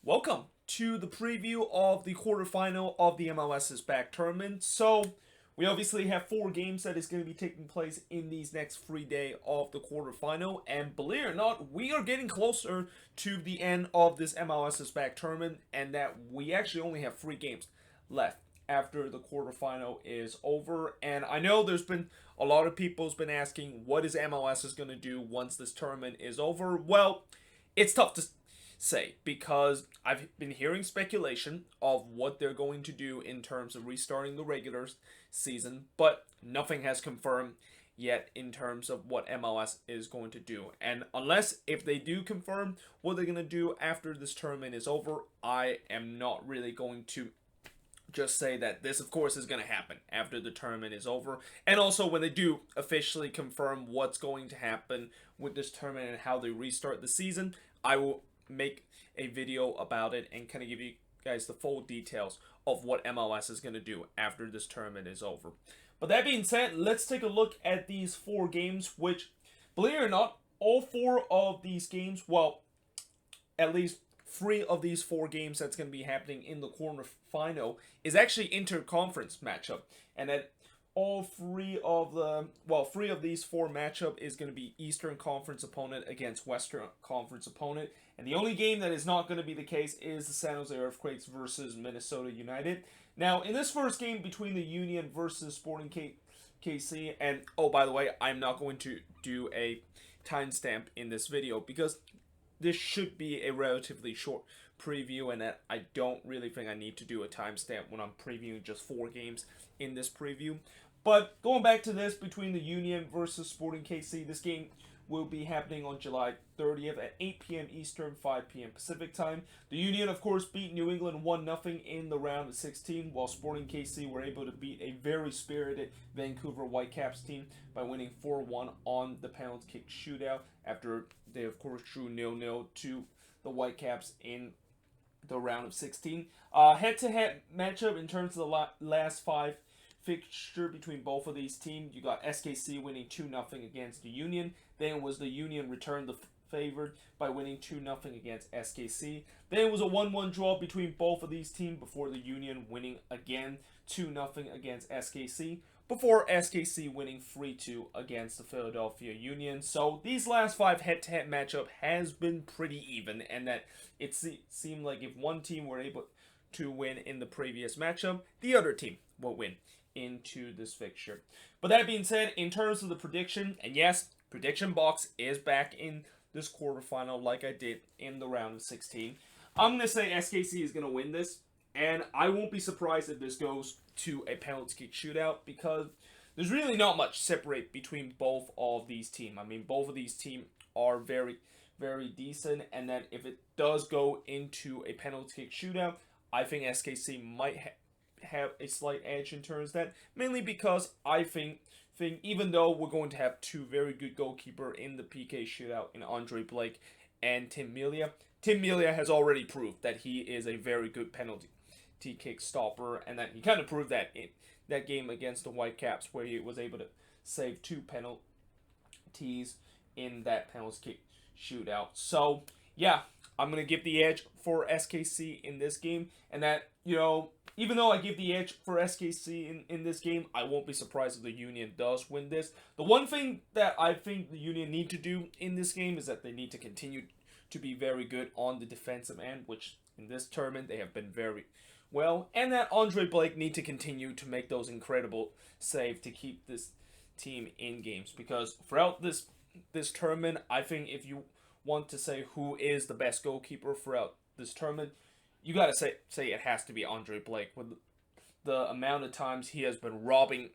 Welcome to the preview of the quarterfinal of the MLSisback tournament. So, we obviously have 4 games that is going to be taking place in these next 3 days of the quarterfinal. And believe it or not, we are getting closer to the end of this MLSisback tournament, and that we actually only have 3 games left after the quarterfinal is over. And I know there's been a lot of people's been asking, what is MLS is going to do once this tournament is over? Well, it's tough to say because I've been hearing speculation of what they're going to do in terms of restarting the regular season, but nothing has confirmed yet in terms of what MLS is going to do. And unless if they do confirm what they're going to do after this tournament is over, I am not really going to just say that this of course is going to happen after the tournament is over. And also when they do officially confirm what's going to happen with this tournament and how they restart the season, I will make a video about it and kind of give you guys the full details of what MLS is going to do after this tournament is over. But that being said, let's take a look at these 4 games, which, believe it or not, all 4 of these games, well, at least 3 of these 4 games that's going to be happening in the quarterfinal is actually interconference matchup, and that all 3 of these 4 matchup is going to be Eastern Conference opponent against Western Conference opponent. And the only game that is not going to be the case is the San Jose Earthquakes versus Minnesota United. Now, in this first game between the Union versus Sporting KC, and oh, by the way, I'm not going to do a timestamp in this video because this should be a relatively short preview, and that I don't really think I need to do a timestamp when I'm previewing just 4 games in this preview. But going back to this between the Union versus Sporting KC, this game will be happening on July 30th at 8 p.m. Eastern, 5 p.m. Pacific time. The Union, of course, beat New England 1-0 in the round of 16, while Sporting KC were able to beat a very spirited Vancouver Whitecaps team by winning 4-1 on the penalty kick shootout after they, of course, drew 0-0 to the Whitecaps in the round of 16. Head-to-head matchup in terms of the last 5 fixture between both of these teams. You got SKC winning 2-0 against the Union. Then it was the Union returned the favored by winning 2-0 against SKC. Then it was a 1-1 draw between both of these teams before the Union winning again 2-0 against SKC, before SKC winning 3-2 against the Philadelphia Union. So these last 5 head-to-head matchup has been pretty even, and that it seemed like if one team were able to win in the previous matchup, the other team will win into this fixture. But that being said, in terms of the prediction, and yes, prediction box is back in this quarterfinal like I did in the round of 16. I'm going to say SKC is going to win this, and I won't be surprised if this goes to a penalty kick shootout because there's really not much separate between both of these teams. I mean, both of these teams are very, very decent, and that if it does go into a penalty kick shootout, I think SKC might have a slight edge in terms of that, mainly because I think even though we're going to have 2 very good goalkeeper in the PK shootout in Andre Blake and Tim Melia has already proved that he is a very good penalty kick stopper, and that he kind of proved that in that game against the Whitecaps where he was able to save 2 penalties in that penalty kick shootout. So yeah, I'm going to give the edge for SKC in this game, and that, you know, even though I give the edge for SKC in this game, I won't be surprised if the Union does win this. The one thing that I think the Union need to do in this game is that they need to continue to be very good on the defensive end, which in this tournament they have been very well, and that Andre Blake need to continue to make those incredible saves to keep this team in games, because throughout this tournament, I think if you want to say who is the best goalkeeper throughout this tournament, you gotta say it has to be Andre Blake. With the amount of times he has been robbing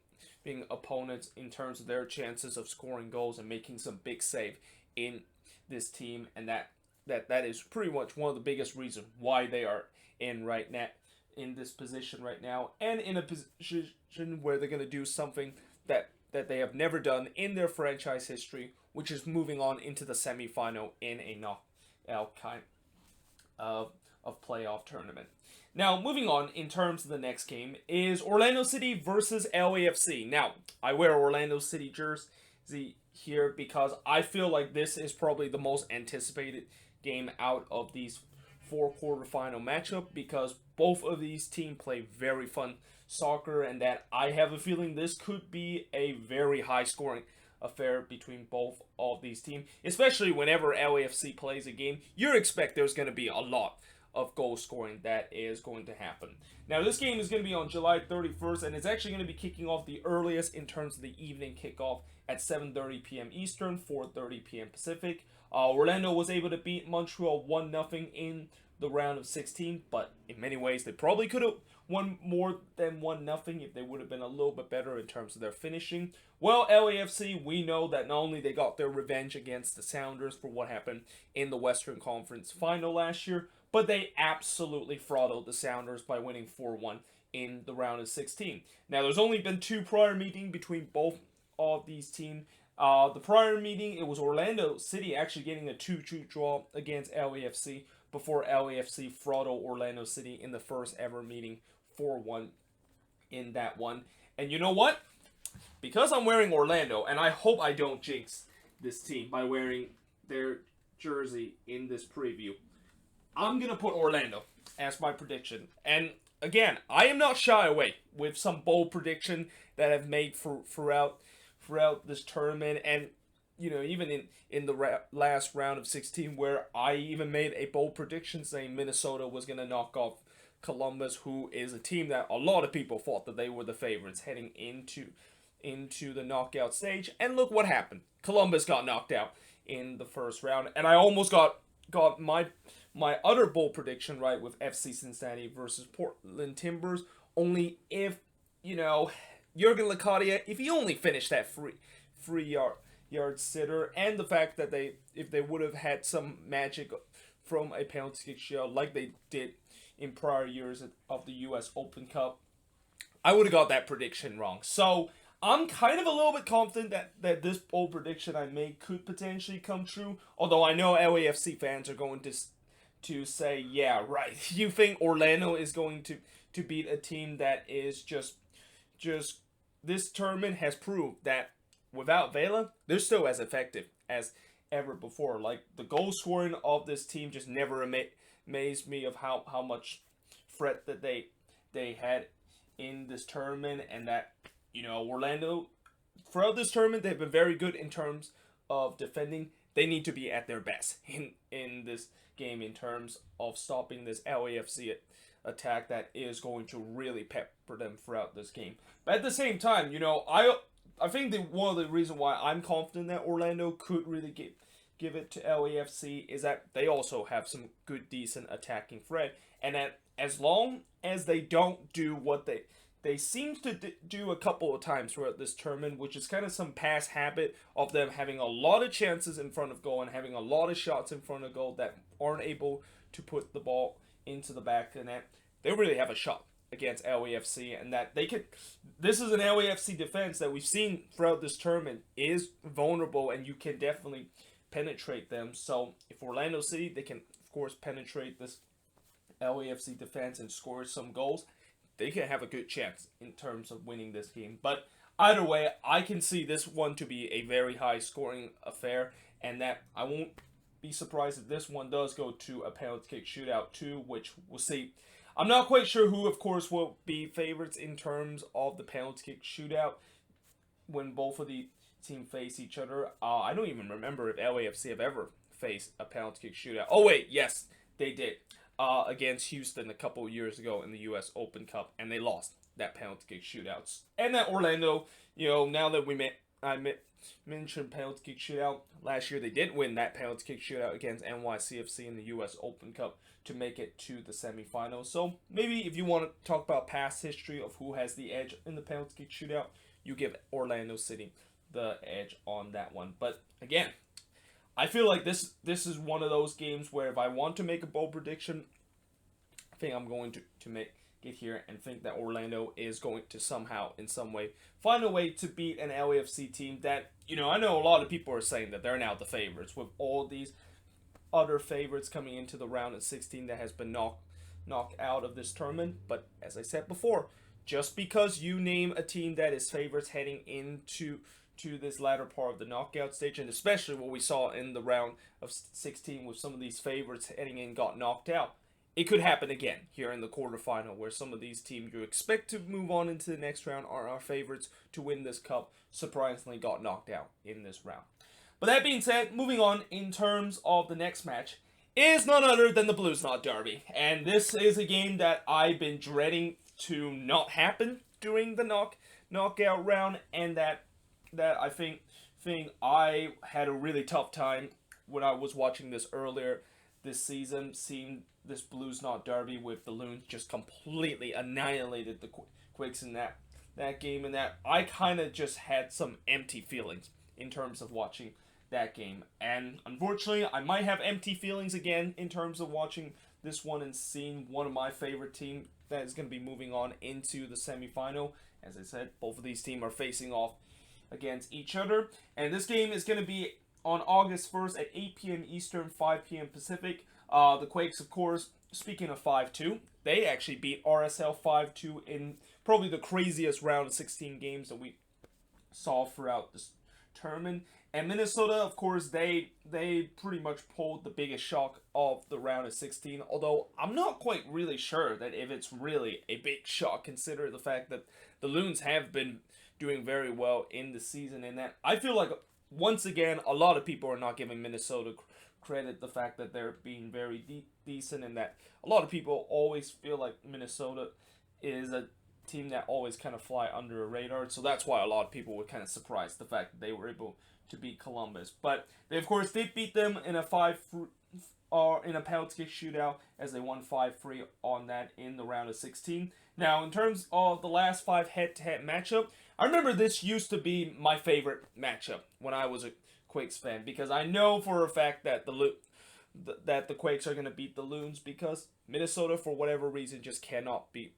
opponents in terms of their chances of scoring goals and making some big save in this team, and that is pretty much one of the biggest reasons why they are in this position right now, and in a position where they're gonna do something that they have never done in their franchise history, which is moving on into the semifinal in a knockout kind of playoff tournament. Now, moving on in terms of the next game is Orlando City versus LAFC. Now, I wear Orlando City jersey here because I feel like this is probably the most anticipated game out of these for quarterfinal matchup, because both of these teams play very fun soccer, and that I have a feeling this could be a very high scoring affair between both of these teams, especially whenever LAFC plays a game. You expect there's going to be a lot of goal scoring that is going to happen. Now, this game is going to be on July 31st, and it's actually going to be kicking off the earliest in terms of the evening kickoff at 7:30 p.m. Eastern, 4:30 p.m. Pacific. Orlando was able to beat Montreal 1-0 in the round of 16, but in many ways they probably could have won more than 1-0 if they would have been a little bit better in terms of their finishing. Well, LAFC, we know that not only they got their revenge against the Sounders for what happened in the Western Conference final last year, but they absolutely throttled the Sounders by winning 4-1 in the round of 16. Now, there's only been two prior meetings between both of these teams. The prior meeting, it was Orlando City actually getting a 2-2 draw against LAFC before LAFC throttled Orlando City in the first ever meeting 4-1 in that one. And you know what? Because I'm wearing Orlando, and I hope I don't jinx this team by wearing their jersey in this preview, I'm going to put Orlando as my prediction. And again, I am not shy away with some bold prediction that I've made throughout this tournament. And, you know, even in the last round of 16, where I even made a bold prediction saying Minnesota was going to knock off Columbus, who is a team that a lot of people thought that they were the favorites heading into the knockout stage. And look what happened. Columbus got knocked out in the first round. And I almost got my other bold prediction right with FC Cincinnati versus Portland Timbers. Only if, you know, Jurgen Locadia, if he only finished that free yard sitter, and the fact that if they would have had some magic from a penalty kick shootout like they did in prior years of the U.S. Open Cup, I would have got that prediction wrong. So I'm kind of a little bit confident that this bold prediction I made could potentially come true. Although I know LAFC fans are going to say, yeah, right. You think Orlando is going to beat a team that is just this tournament has proved that without Vela, they're still as effective as ever before. Like, the goal scoring of this team just never amazed me of how much threat that they had in this tournament, and that, you know, Orlando throughout this tournament they've been very good in terms of defending. They need to be at their best in this game in terms of stopping this LAFC attack that is going to really pepper them throughout this game. But at the same time, you know, I think that one of the reasons why I'm confident that Orlando could really give it to LAFC is that they also have some good, decent attacking threat, and that as long as they don't do what they seem to do a couple of times throughout this tournament, which is kind of some past habit of them having a lot of chances in front of goal and having a lot of shots in front of goal that aren't able to put the ball into the back of the net, they really have a shot against LAFC, and that they could. This is an LAFC defense that we've seen throughout this tournament is vulnerable, and you can definitely penetrate them. So if Orlando City, they can of course penetrate this LAFC defense and score some goals, they can have a good chance in terms of winning this game. But either way, I can see this one to be a very high scoring affair, and that I won't be surprised if this one does go to a penalty kick shootout too, which we'll see. I'm not quite sure who, of course, will be favorites in terms of the penalty kick shootout when both of the teams face each other. I don't even remember if LAFC have ever faced a penalty kick shootout. Oh wait, yes, they did. Against Houston a couple of years ago in the U.S. Open Cup, and they lost that penalty kick shootouts. And that Orlando, you know, now that I mentioned penalty kick shootout, last year they did win that penalty kick shootout against NYCFC in the U.S. Open Cup to make it to the semifinals. So maybe if you want to talk about past history of who has the edge in the penalty kick shootout, you give Orlando City the edge on that one. But again, I feel like this is one of those games where if I want to make a bold prediction, I think I'm going to make it here and think that Orlando is going to somehow, in some way, find a way to beat an LAFC team that, you know, I know a lot of people are saying that they're now the favorites with all these other favorites coming into the round of 16 that has been knocked out of this tournament. But as I said before, just because you name a team that is favorites heading into to this latter part of the knockout stage, and especially what we saw in the round of 16 with some of these favorites heading in got knocked out. It could happen again here in the quarterfinal, where some of these teams you expect to move on into the next round are our favorites to win this cup surprisingly got knocked out in this round. But that being said, moving on in terms of the next match is none other than the Blues Knot Derby. And this is a game that I've been dreading to not happen during the knockout round, and that I think I had a really tough time when I was watching this earlier this season, seeing this Blues Knot Derby with the Loons just completely annihilated the Quakes in that game, and that I kind of just had some empty feelings in terms of watching that game. And unfortunately, I might have empty feelings again in terms of watching this one and seeing one of my favorite teams that is going to be moving on into the semifinal. As I said, both of these teams are facing off against each other, and this game is going to be on August 1st at 8 p.m. Eastern, 5 p.m. Pacific. The Quakes, of course, speaking of 5-2, they actually beat RSL 5-2 in probably the craziest round of 16 games that we saw throughout this tournament. And Minnesota, of course, they pretty much pulled the biggest shock of the round of 16, although I'm not quite really sure that if it's really a big shock, considering the fact that the Loons have been doing very well in the season, and that I feel like, once again, a lot of people are not giving Minnesota credit the fact that they're being very decent, and that a lot of people always feel like Minnesota is a team that always kind of fly under a radar, so that's why a lot of people were kind of surprised the fact that they were able to beat Columbus. But they, of course, did beat them in a penalty kick shootout, as they won 5-3 on that in the round of 16. Now, in terms of the last 5 head-to-head matchup, I remember this used to be my favorite matchup when I was a Quakes fan, because I know for a fact that the Quakes are going to beat the Loons, because Minnesota, for whatever reason, just cannot beat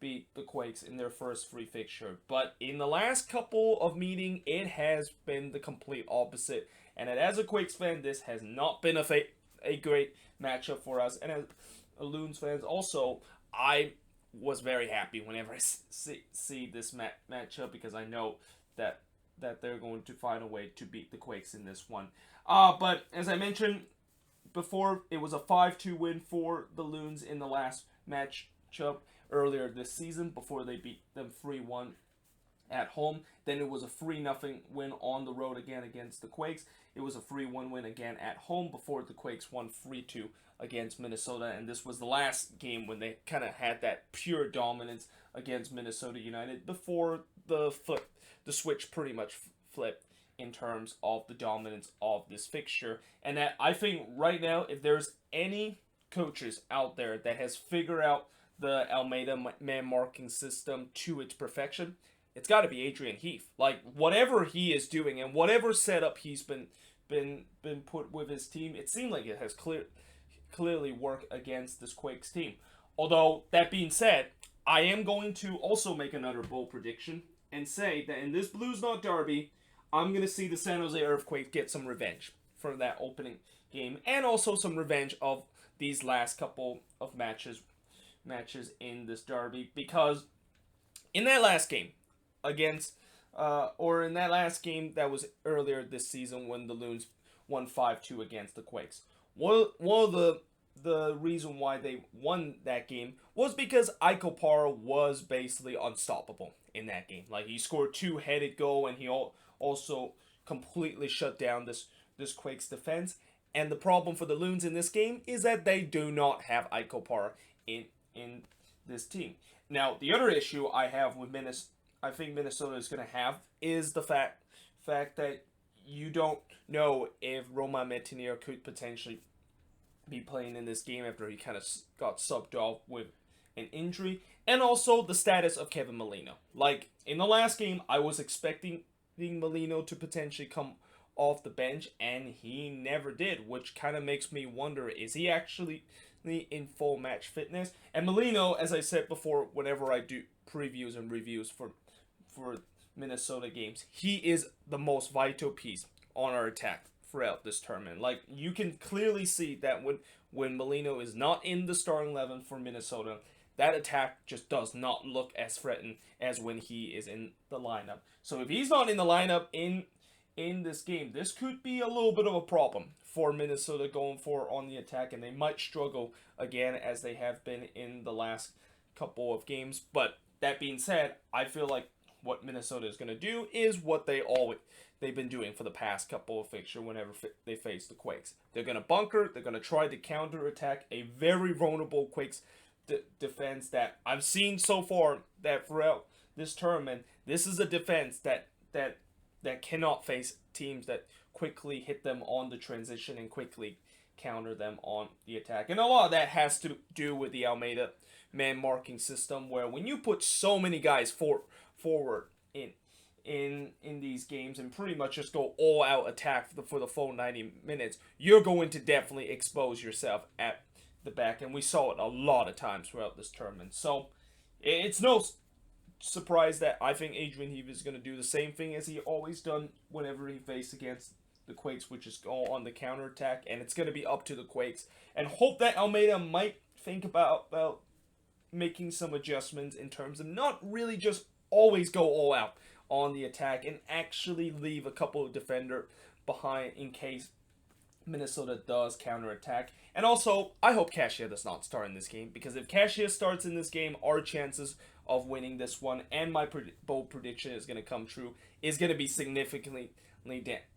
the Quakes in their first free fixture. But in the last couple of meetings, it has been the complete opposite. And as a Quakes fan, this has not been a great matchup for us. And as a Loons fans, also, I was very happy whenever I see this matchup, because I know that they're going to find a way to beat the Quakes in this one. But as I mentioned before, it was a 5-2 win for the Loons in the last matchup earlier this season, before they beat them 3-1 at home. Then it was a 3-0 win on the road again against the Quakes. It was a 3-1 win again at home before the Quakes won 3-2 against Minnesota. And this was the last game when they kind of had that pure dominance against Minnesota United before the switch pretty much flipped in terms of the dominance of this fixture. And that, I think right now, if there's any coaches out there that has figured out the Almeida man marking system to its perfection, it's got to be Adrian Heath. Like, whatever he is doing and whatever setup he's been put with his team, it seemed like it has clearly worked against this Quakes team. Although, that being said, I am going to also make another bold prediction and say that in this Blues Knot Derby, I'm going to see the San Jose Earthquake get some revenge from that opening game, and also some revenge of these last couple of matches in this derby, because in that last game in that last game that was earlier this season when the Loons won 5-2 against the Quakes, one of the reason why they won that game was because Ike Opara was basically unstoppable in that game. Like, he scored 2-headed goal, and he also completely shut down this Quakes defense. And the problem for the Loons in this game is that they do not have Ike Opara in this team. Now, the other issue I have with I think Minnesota is going to have, is the fact that you don't know if Roman Metinier could potentially be playing in this game after he kind of got subbed off with an injury, and also the status of Kevin Molino. Like, in the last game, I was expecting Molino to potentially come off the bench, and he never did, which kind of makes me wonder, is he actually in full match fitness? And Molino, as I said before, whenever I do previews and reviews for Minnesota games, he is the most vital piece on our attack throughout this tournament. Like, you can clearly see that when Molino is not in the starting 11 for Minnesota, that attack just does not look as threatened as when he is in the lineup. So if he's not in the lineup in this game, this could be a little bit of a problem for Minnesota going forward on the attack, and they might struggle again as they have been in the last couple of games. But that being said, I feel like what Minnesota is going to do is what they've been doing for the past couple of fixtures whenever they face the Quakes. They're going to bunker, they're going to try to counterattack a very vulnerable Quakes defense that I've seen so far that throughout this tournament. This is a defense that cannot face teams that quickly hit them on the transition and quickly counter them on the attack. And a lot of that has to do with the Almeida man marking system, where when you put so many guys forward in these games and pretty much just go all out attack for the full 90 minutes, you're going to definitely expose yourself at the back, and we saw it a lot of times throughout this tournament. So it's no surprise that I think Adrian Heath is going to do the same thing as he always done whenever he faced against the Quakes, which is go on the counterattack, and it's going to be up to the Quakes. And hope that Almeida might think about making some adjustments in terms of not really just always go all out on the attack and actually leave a couple of defender behind in case Minnesota does counterattack. And also, I hope Cashier does not start in this game, because if Cashier starts in this game, our chances of winning this one, and my bold prediction is going to come true, is going to be significantly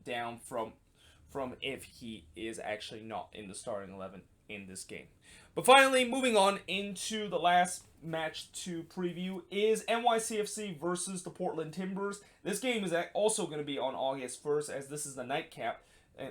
down from if he is actually not in the starting 11 in this game. But finally, moving on into the last match to preview is NYCFC versus the Portland Timbers. This game is also going to be on August 1st, as this is the nightcap,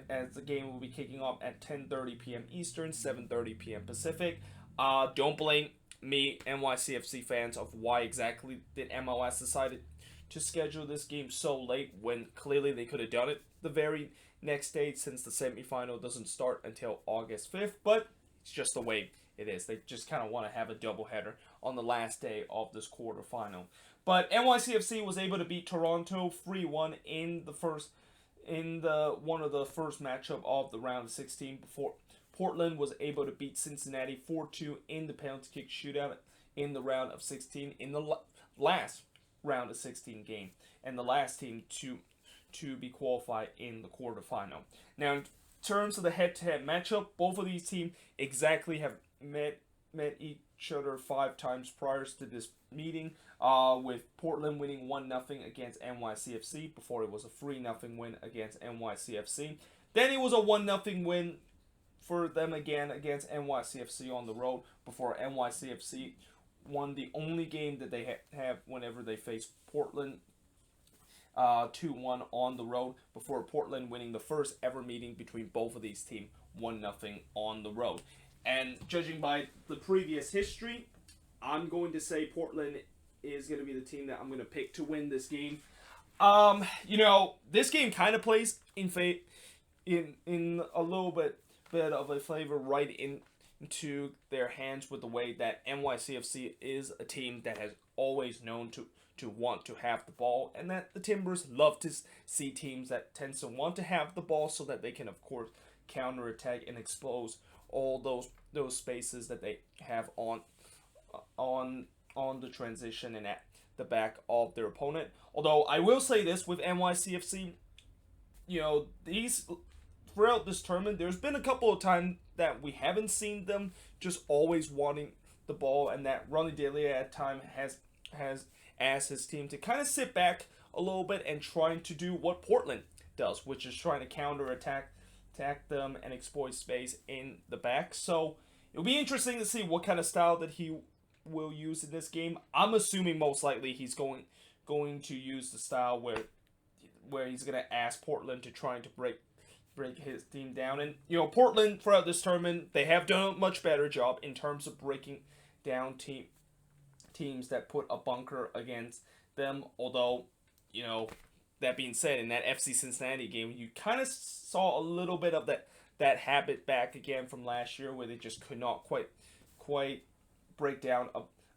as the game will be kicking off at 10:30 p.m. Eastern, 7:30 p.m. Pacific. Don't blame me, NYCFC fans, of why exactly did MLS decided to schedule this game so late when clearly they could have done it the very next day, since the semifinal doesn't start until August 5th, but it's just the way it is. They just kind of want to have a doubleheader on the last day of this quarterfinal. But NYCFC was able to beat Toronto 3-1 in one of the first matchup of the round of 16 before Portland was able to beat Cincinnati 4-2 in the penalty kick shootout in the round of 16 in the last round of 16 game, and the last team to be qualified in the quarterfinal. Now, in terms of the head-to-head matchup, both of these teams exactly have met each other 5 times prior to this meeting, with Portland winning 1-0 against NYCFC before it was a 3-0 win against NYCFC. Then it was a 1-0 win for them again against NYCFC on the road before NYCFC won the only game that they have whenever they face Portland, 2-1 on the road, before Portland winning the first ever meeting between both of these teams 1-0 on the road. And judging by the previous history, I'm going to say Portland is going to be the team that I'm going to pick to win this game. This game kind of plays in a little bit of a flavor right into their hands with the way that NYCFC is a team that has always known to want to have the ball, and that the Timbers love to see teams that tends to want to have the ball so that they can, of course, counterattack and expose all those spaces that they have on the transition and at the back of their opponent. Although I will say this with NYCFC, throughout this tournament, there's been a couple of times that we haven't seen them just always wanting the ball, and that Ronnie Delia at time has asked his team to kind of sit back a little bit and trying to do what Portland does, which is trying to counterattack them and exploit space in the back. So it'll be interesting to see what kind of style that he will use in this game. I'm assuming most likely he's going to use the style where he's going to ask Portland to try to break his team down. And Portland throughout this tournament, they have done a much better job in terms of breaking down teams that put a bunker against them. Although, that being said, in that FC Cincinnati game, you kind of saw a little bit of that habit back again from last year, where they just could not quite break down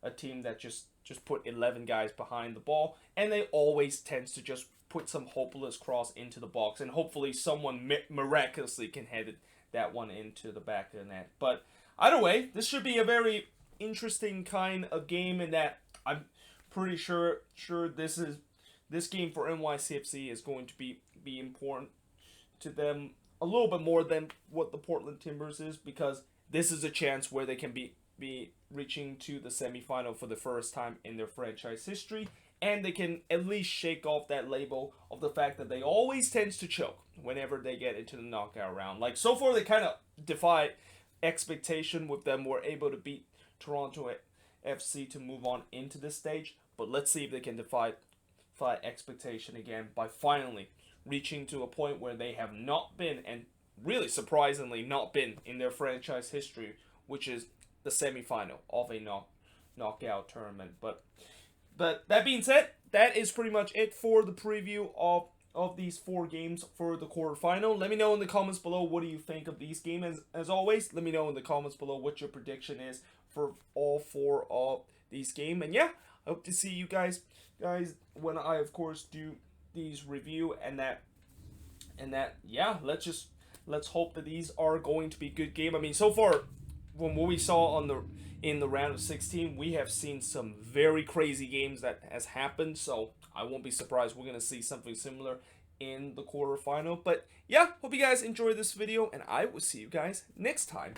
a team that just put 11 guys behind the ball, and they always tends to just put some hopeless cross into the box, and hopefully someone miraculously can head that one into the back of the net. But either way, this should be a very interesting kind of game in that I'm pretty sure this game for NYCFC is going to be important to them a little bit more than what the Portland Timbers is, because this is a chance where they can be reaching to the semifinal for the first time in their franchise history, and they can at least shake off that label of the fact that they always tends to choke whenever they get into the knockout round. Like, so far they kind of defy expectation with them were able to beat Toronto FC to move on into this stage, but let's see if they can defy expectation again by finally reaching to a point where they have not been, and really surprisingly not been in their franchise history, which is the semifinal of a knockout tournament. But that being said, that is pretty much it for the preview of these 4 games for the quarterfinal. Let me know in the comments below what do you think of these games. As always, let me know in the comments below what your prediction is for all 4 of these games. And yeah, I hope to see you guys when I of course do these review and that yeah, let's hope that these are going to be good game. I mean, so far from what we saw in the round of 16, we have seen some very crazy games that has happened, so I won't be surprised we're gonna see something similar in the quarterfinal. But yeah, hope you guys enjoyed this video, and I will see you guys next time.